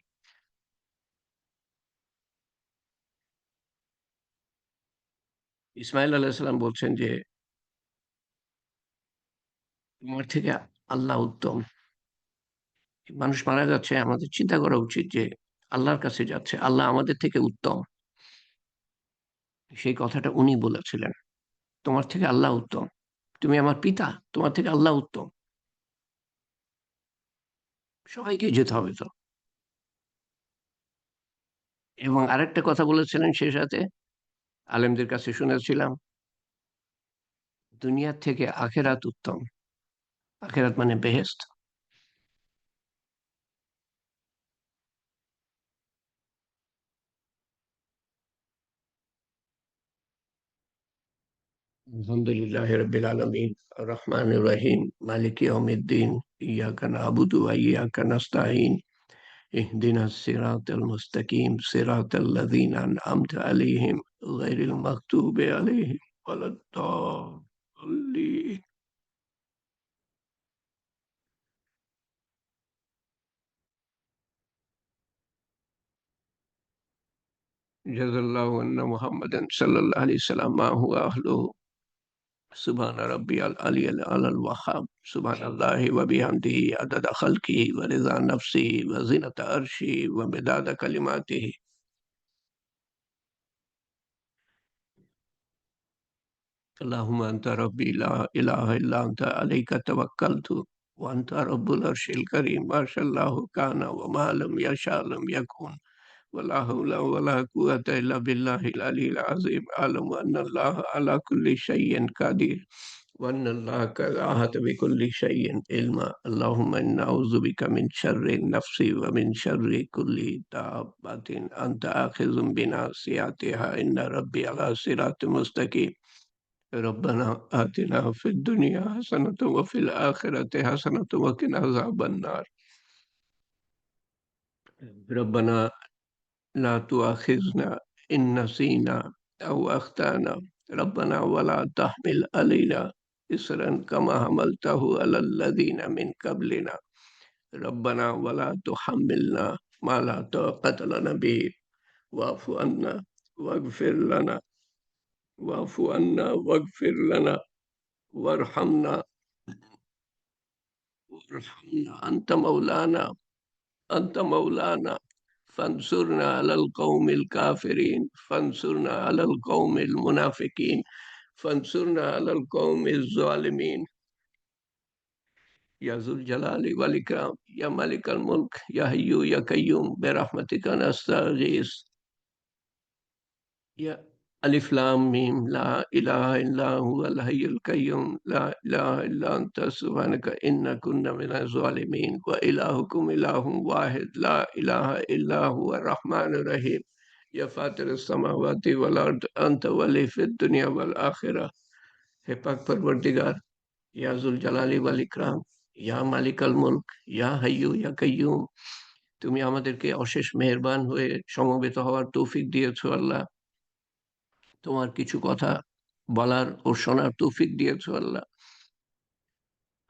ইসমাইল আলাইহিস সালাম বলছেন যে তোমার থেকে আল্লাহ উত্তম। মানুষ মারা যাচ্ছে, আমাদের চিন্তা করা উচিত যে আল্লাহর কাছে যাচ্ছে, আল্লাহ আমাদের থেকে উত্তম। সেই কথাটা উনি বলেছিলেন, তোমার থেকে আল্লাহ উত্তম, তুমি আমার পিতা, তোমার থেকে আল্লাহ উত্তম। সবাইকে যেতে হবে তো। এবং আরেকটা কথা বলেছিলেন সে সাথে, আলেমদের কাছে শুনেছিলাম, দুনিয়ার থেকে আখেরাত উত্তম। আখেরাত মানে বেহেশত। আলহামদুলিল্লাহ রাব্বিল আলামিন, আর রহমানির রহিম, মালিকি ইয়াউমিদ্দিন, ইয়াকা না'বুদু ওয়া ইয়াকা নাস্তাঈন, ইহদিনাস সিরাতাল মুস্তাকিম, সিরাতাল লাযীনা আন'আমতা আলাইহিম, গায়রিল মাগদুবি আলাইহিম ওয়ালাদ-দাল্লিন। জাযাল্লাহু আন্না মুহাম্মাদান সাল্লাল্লাহু আলাইহি ওয়াসাল্লাম মা হুয়া আহলুহু। সুবহান রাব্বিয়াল আলিয়্যিল আলাল ওয়াহ্হাব। সুবহানাল্লাহি ওয়া বিহামদিহি আদাদা খালকিহি ওয়া রিযা নাফসিহি ওয়া জিনাতা আরশিহি ওয়া মিদাদা কালিমাতিহি। اللهم أنت ربي لا إله إلا أنت عليك توكلت وأنت رب العرش الكريم، ما شاء الله كان وما لم يشاء لم يكن، ولا حول ولا قوة إلا بالله العلي العظيم. أعلم أن الله على كل شيء قدير وأن الله قد أحاط بكل شيء علما. اللهم إنا نعوذ بك من شر النفس ومن شر كل دابة أنت آخذ بناصيتها، إن ربي على صراط مستقيم. ربنا آتنا في الدنيا حسنة وفي الآخرة حسنة وقنا عذاب النار. ربنا لا تؤاخذنا إن نسينا أو أخطأنا، ربنا ولا تحمل علينا إصرا كما حملته على الذين من قبلنا، ربنا ولا تحملنا ما لا طاقة لنا به واعف عنا واغفر لنا واعف عنا واغفر لنا وارحمنا أنت مولانا أنت مولانا فانصرنا على القوم الكافرين فانصرنا على القوم المنافقين فانصرنا على القوم الظالمين يا ذو الجلال والإكرام يا مالك الملك يا حي يا قيوم برحمتك نستغيث يا ألف لام ميم لا إله إلا هو الحي القيوم لا إله إلا أنت سبحانك إنا كنا من الظالمين وإلهكم إله واحد لا إله إلا هو الرحمن الرحيم يا فاطر السماوات والأرض أنت ولي في الدنيا والآخرة হে পাক পরবর্তীগার ইয়া যুল জালালি ওয়াল ইকরাম ইয়া মালিকাল মুলক ইয়া হাইয়্যু ইয়া কাইয়্যুম তুমি আমাদেরকে অশেষ মেহেরবান হয়ে সমবেত হওয়ার তৌফিক দিয়েছো আল্লাহ তোমার কিছু কথা বলার ও শোনার তৌফিক দিয়েছো আল্লাহ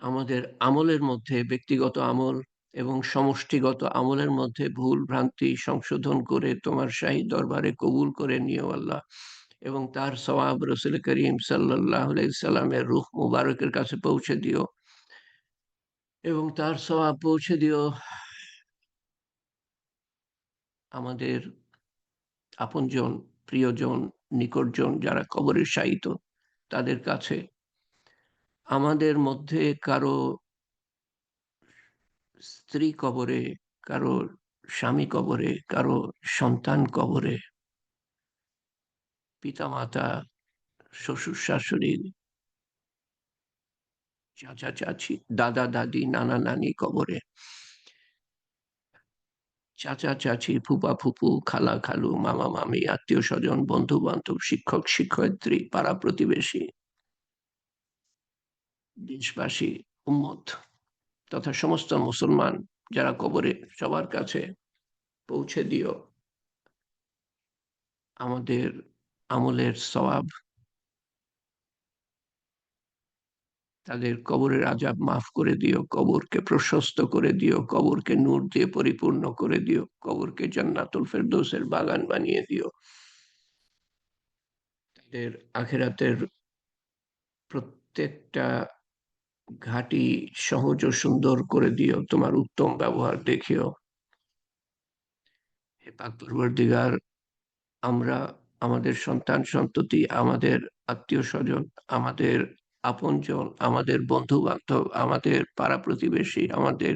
আমাদের আমলের মধ্যে ব্যক্তিগত আমল এবং সমষ্টিগত আমলের মধ্যে ভুল ভ্রান্তি সংশোধন করে তোমার শাহী দরবারে কবুল করে নিও আল্লাহ এবং তার সওয়াব রসুল করিম সাল্লাল্লাহু আলাইহি সাল্লামের রূহ মুবারকের কাছে পৌঁছে দিও এবং তার সওয়াব পৌঁছে দিও আমাদের আপনজন প্রিয়জন নিকটজন যারা কবরে শায়িত তাদের কাছে আমাদের মধ্যে কারো স্ত্রী কবরে কারো স্বামী কবরে কারো সন্তান কবরে পিতামাতা শ্বশুর শাশুড়ি চাচা চাচি দাদা দাদি নানা নানি কবরে চাচা চাচি ফুপা ফুপু খালা খালু মামা মামি আত্মীয় স্বজন বন্ধু বান্ধব শিক্ষক শিক্ষয়িত্রী পাড়া প্রতিবেশী দেশবাসী উম্মত তথা সমস্ত মুসলমান যারা কবরে সবার কাছে পৌঁছে দিও আমাদের আমলের সওয়াব তাদের কবরের আযাব মাফ করে দিও কবরকে প্রশস্ত করে দিও কবরকে নূর দিয়ে পরিপূর্ণ করে দিও কবরকে জান্নাতুল ফেরদৌসের বাগান বানিয়ে দিও তাদের আখিরাতের প্রত্যেকটা ঘাটি সহজ ও সুন্দর করে দিও তোমার উত্তম ব্যবহার দেখিও হে পাক পরবর্তীগার আমরা আমাদের সন্তান সন্ততি আমাদের আত্মীয় স্বজন আমাদের আপনজন আমাদের বন্ধু বান্ধব আমাদের পাড়া প্রতিবেশী আমাদের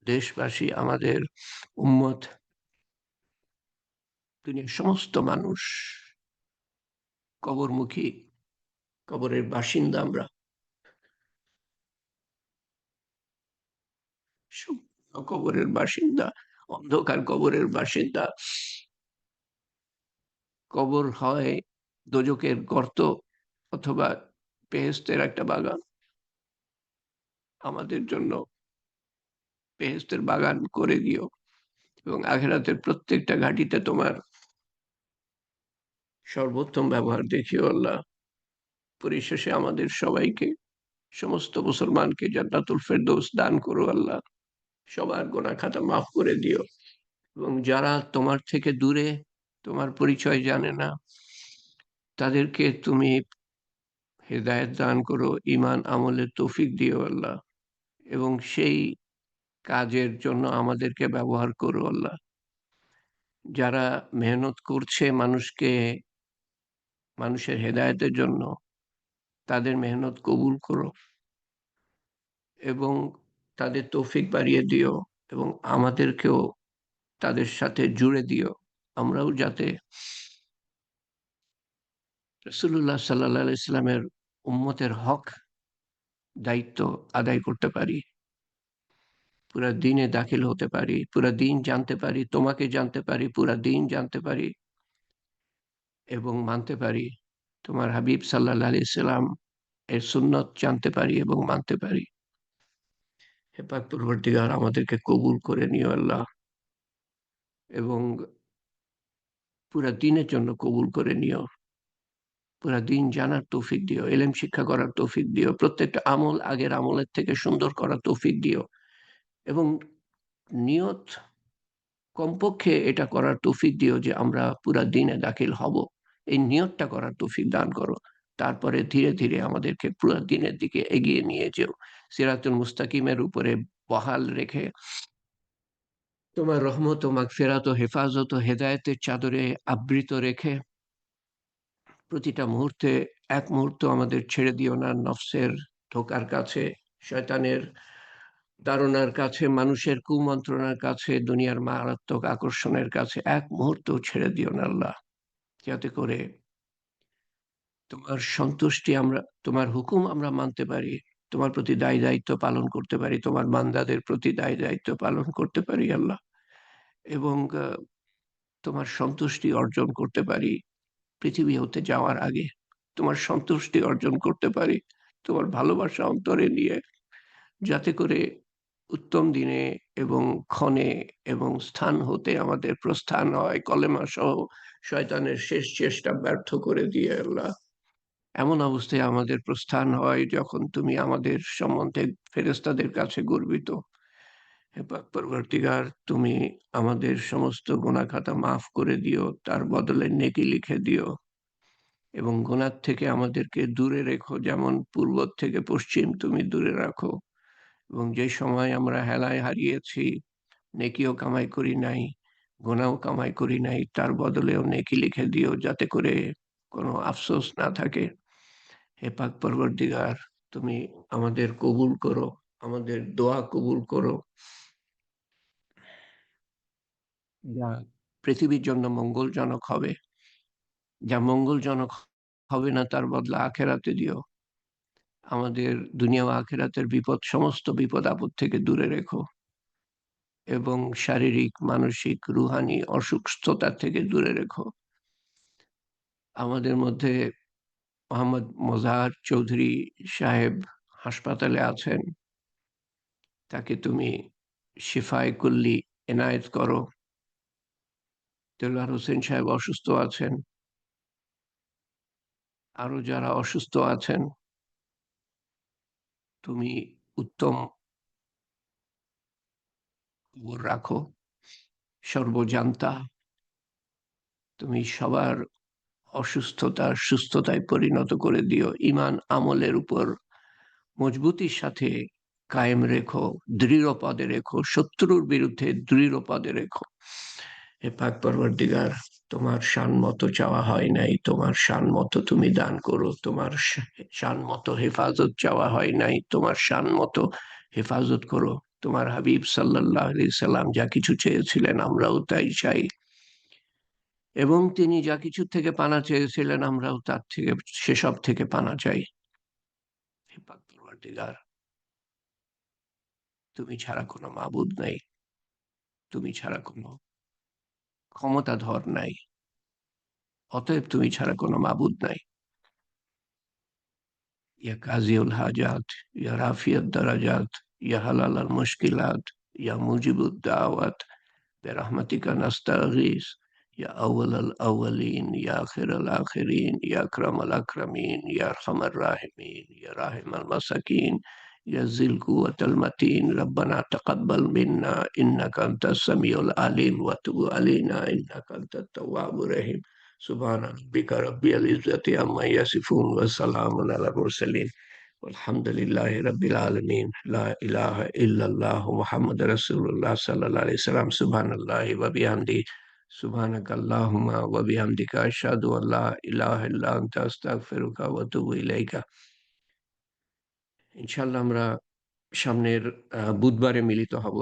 দেশবাসী আমাদের উম্মত দুনিয়ার সমস্ত মানুষ কবরমুখী কবরের বাসিন্দা আমরা কবরের বাসিন্দা অন্ধকার কবরের বাসিন্দা কবর হয় দোজকের গর্ত অথবা বেহেশতের একটা বাগান আমাদের জন্য বেহেশতের বাগান করে দিও এবং আখিরাতের প্রত্যেকটা ঘাটিতে তোমার সর্বোত্তম ব্যবহার দেখিও আল্লাহ পরিশেষে আমাদের সবাইকে সমস্ত মুসলমানকে জান্নাতুল ফেরদৌস দান করো আল্লাহ সবার গোনা খাতা মাফ করে দিও এবং যারা তোমার থেকে দূরে তোমার পরিচয় জানে না তাদেরকে তুমি হেদায়েত দান করো ঈমান আমলের তৌফিক দিও আল্লাহ এবং সেই কাজের জন্য আমাদেরকে ব্যবহার করো আল্লাহ যারা মেহনত করছে মানুষের হেদায়েতের জন্য তাদের মেহনত কবুল করো এবং তাদের তৌফিক বাড়িয়ে দিও এবং আমাদেরকেও তাদের সাথে জুড়ে দিও আমরাও যাতে রাসূলুল্লাহ সাল্লাল্লাহু আলাইহি ওয়াসাল্লামের উম্মতের হক দায়িত্ব আদায় করতে পারি পুরা দ্বীনে দাখিল হতে পারি পুরা দ্বীন জানতে পারি তোমাকে জানতে পারি পুরা দ্বীন জানতে পারি এবং মানতে পারি তোমার হাবিব সাল্লাল্লাহু আলাইহি সাল্লাম এর সুন্নত জানতে পারি এবং মানতে পারি হে পাক পরবর্তীগার আমাদেরকে কবুল করে নিও আল্লাহ এবং পুরা দ্বীনের জন্য কবুল করে নিও পুরা দ্বীন জানার তৌফিক দিও ইলম শিক্ষা করার তৌফিক দিও প্রত্যেকটা আমল আগের আমলের থেকে সুন্দর করার তৌফিক দিও এবং নিয়ত কমপক্ষে এটা করার তৌফিক দিও যে আমরা পুরা দিনে দাখিল হব, এই নিয়তটা করার তৌফিক দান করো। তারপরে ধীরে ধীরে আমাদেরকে পুরা দিনের দিকে এগিয়ে নিয়ে যেও, সিরাতুল মুস্তাকিমের উপরে বহাল রেখে তোমার রহমত ও মাগফিরাত ও হেফাজত ও হেদায়েতের চাদরে আবৃত রেখে প্রতিটা মুহূর্তে এক মুহূর্ত আমাদের ছেড়ে দিও না নফসের ধোকার কাছে, শয়তানের তাড়নার কাছে, মানুষের কুমন্ত্রণার কাছে, দুনিয়ার মারাত্মক আকর্ষণের কাছে এক মুহূর্ত ছেড়ে দিও না আল্লাহ, যাতে করে তোমার সন্তুষ্টি আমরা, তোমার হুকুম আমরা মানতে পারি, তোমার প্রতি দায় দায়িত্ব পালন করতে পারি, তোমার বান্দাদের প্রতি দায় দায়িত্ব পালন করতে পারি আল্লাহ, এবং তোমার সন্তুষ্টি অর্জন করতে পারি পৃথিবী হতে যাওয়ার আগে, তোমার সন্তুষ্টি অর্জন করতে পারি তোমার ভালোবাসা অন্তরে নিয়ে, যাতে করে উত্তম দিনে এবং ক্ষণে এবং স্থান হতে আমাদের প্রস্থান হয় কলেমা সহ শয়তানের শেষ চেষ্টা ব্যর্থ করে দিয়ে আল্লাহ, এমন অবস্থায় আমাদের প্রস্থান হয় যখন তুমি আমাদের সম্বন্ধে ফেরেশতাদের কাছে গর্বিত। হে পাক পরবর্তীগার, তুমি আমাদের সমস্ত গুনাহ খাতা মাফ করে দিও, তার বদলে নেকি লিখে দিও, এবং গুনাহ থেকে আমাদেরকে দূরে রেখো, যেমন পূর্ব থেকে পশ্চিম তুমি দূরে রাখো। এবং যে সময় আমরা হেলায় হারিয়েছি, নেকিও কামাই করি নাই, গুনাহও কামাই করি নাই, তার বদলেও নেকি লিখে দিও, যাতে করে কোনো আফসোস না থাকে। হে পাক পরবর্তীগার, তুমি আমাদের কবুল করো, আমাদের দোয়া কবুল করো, যা পৃথিবীর জন্য মঙ্গলজনক হবে, যা মঙ্গলজনক হবে না তার বদলা আখেরাতে দিও। আমাদের দুনিয়া ও আখেরাতের বিপদ, সমস্ত বিপদ আপদ থেকে দূরে রেখো, এবং শারীরিক, মানসিক, রুহানি অসুস্থতা থেকে দূরে রেখো। আমাদের মধ্যে মোহাম্মদ মোজাহার চৌধুরী সাহেব হাসপাতালে আছেন, তাকে তুমি শিফায়ে কুল্লি এনায়েত করো। দেলোয়ার হোসেন সাহেব অসুস্থ আছেন, আরো যারা অসুস্থ আছেন, তুমি উত্তম খবর রাখো, সর্বজান্তা, তুমি সবার অসুস্থতা সুস্থতায় পরিণত করে দিও, ইমান আমলের উপর মজবুতির সাথে কায়েম রেখো, দৃঢ় পদে রেখো, শত্রুর বিরুদ্ধে দৃঢ় পদে রেখো। হে পাক পরবর্তীগার, তোমার শান মতো চাওয়া হয় নাই, তোমার শান মতো তুমি দান করো, তোমার শান মতো হেফাজত চাওয়া হয় নাই, তোমার শান মতো হেফাজত করো। তোমার হাবিব সাল্লাল্লাহু আলাইহি সাল্লাম যা কিছু চেয়েছিলেন আমরাও তাই চাই, এবং তিনি যা কিছু থেকে পানা চেয়েছিলেন আমরাও তার থেকে, সেসব থেকে পানা চাই। হে পাক পরবর্তীগার, তুমি ছাড়া কোনো মাবুদ নাই, তুমি ছাড়া কোনো ক্ষমতাধর নাই, অতএব তুমি ছাড়া কোনো মাবুদ নাই। ইয়া কাজিউল হাজাত, ইয়া রাফিয়াত দারাজাত, ইয়া হালাল মুশকিলাত, ইয়া মুজিবুদ দাওয়াত, برحمتك نستغيث يا أول الأولين يا آخر الآخرين يا أكرم الأكرمين يا أرحم الراحمين يا راحم المساكين يا ذي القوة المتين ربنا تقبل منا إنك أنت السميع العليم وتب علينا إنك أنت التواب الرحيم سبحان ربك رب العزة عما يصفون وسلام على المرسلين والحمد لله رب العالمين لا إله إلا الله محمد رسول الله صلى الله عليه وسلم سبحان الله وبحمده سبحانك اللهم وبحمدك أشهد أن لا إله إلا أنت أستغفرك وأتوب إليك। ইনশাআল্লাহ আমরা সামনের বুধবারে মিলিত হব।